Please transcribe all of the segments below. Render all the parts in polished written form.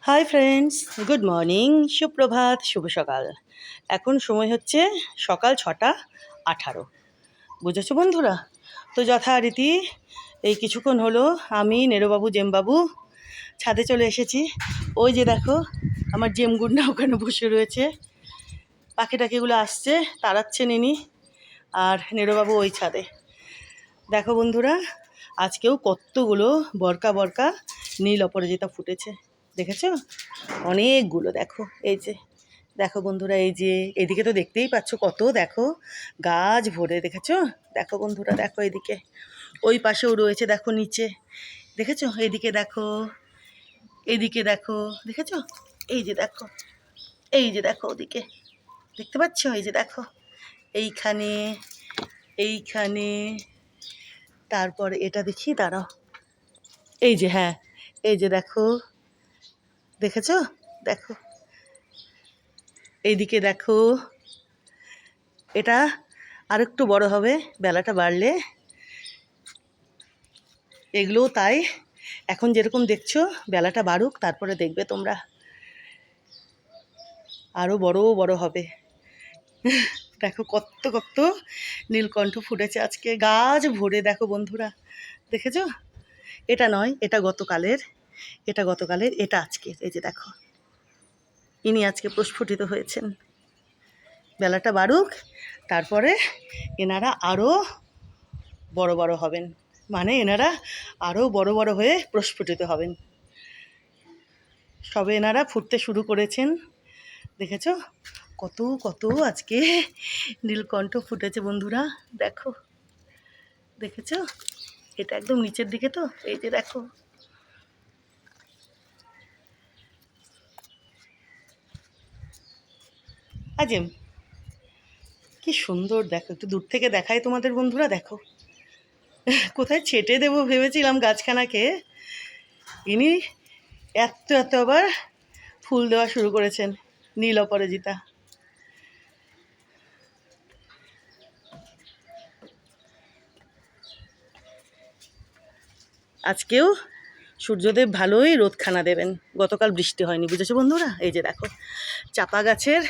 Hi friends, good morning, সুপ্রভাত, শুভ সকাল। এখন সময় হচ্ছে সকাল 6:18। বুঝেছো বন্ধুরা? তো যথারীতি এই কিছুক্ষণ হলো আমি, নেরোবাবু, জেমবাবু ছাদে চলে এসেছি। ওই যে দেখো আমার জেমগুন্ডা ওখানে বসে রয়েছে, পাখি টাকিগুলো আসছে, তাড়াচ্ছেন ইনি। আর নেরোবাবু ওই ছাদে। দেখো বন্ধুরা, আজকেও কতগুলো বরকা বরকা নীল অপরাজিতা ফুটেছে, দেখেছো? অনেকগুলো। দেখো এই যে, দেখো বন্ধুরা, এই যে এদিকে তো দেখতেই পাচ্ছ কত, দেখো গাছ ভরে, দেখেছো? দেখো বন্ধুরা, দেখো এদিকে, ওই পাশেও রয়েছে, দেখো নিচে, দেখেছো? এদিকে দেখো, এদিকে দেখো, দেখেছো? এই যে দেখো, এই যে দেখো ওদিকে, দেখতে পাচ্ছ? এই যে দেখো এইখানে, এইখানে, তারপরে এটা দেখি, দাঁড়াও, এই যে, হ্যাঁ, এই যে দেখো, দেখেছো? দেখো এইদিকে দেখো, এটা আরেকটু বড় হবে বেলাটা বাড়লে। এগুলোও তাই, এখন যেরকম দেখছো বেলাটা বাড়ুক, তারপরে দেখবে তোমরা আরও বড় বড় হবে। দেখো কত কত নীলকণ্ঠ ফুটেছে আজকে, গাছ ভরে, দেখো বন্ধুরা, দেখেছো? এটা নয়, এটা গতকালের, এটা গতকালের, এটা আজকের। এই যে দেখো, ইনি আজকে প্রস্ফুটিত হয়েছেন। বেলাটা বাড়ুক, তারপরে এনারা আরও বড় বড় হবেন, মানে এনারা আরও বড় বড় হয়ে প্রস্ফুটিত হবেন। সবে এনারা ফুটতে শুরু করেছেন, দেখেছো? কত কত আজকে নীলকণ্ঠ ফুটেছে বন্ধুরা, দেখো, দেখেছো? এটা একদম নিচের দিকে, তো এই যে দেখো, আজিম, কি সুন্দর, দেখো, একটু দূর থেকে দেখাই তোমাদের বন্ধুরা, দেখো কোথায় ছেটে দেবো ভেবেছিলাম গাছখানাকে, ইনি এত এত আবার ফুল দেওয়া শুরু করেছেন, নীল অপরাজিতা। আজকেও সূর্যদেব ভালোই রোদখানা দেবেন, গতকাল বৃষ্টি হয়নি, বুঝেছো বন্ধুরা? এই যে দেখো, চাপা গাছের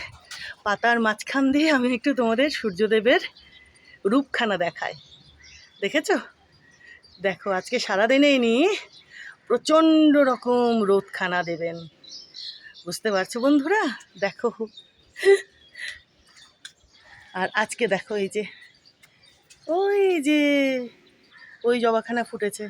পাতার মাঝখান দিয়ে আমি একটু তোমাদের সূর্যদেবের রূপখানা দেখাই, দেখেছো? দেখো আজকে সারাদিনেই নি প্রচণ্ড রকম রোদখানা দেবেন, বুঝতে পারছো বন্ধুরা? দেখো, আর আজকে দেখো এই যে, ওই যে ওই জবাখানা ফুটেছে,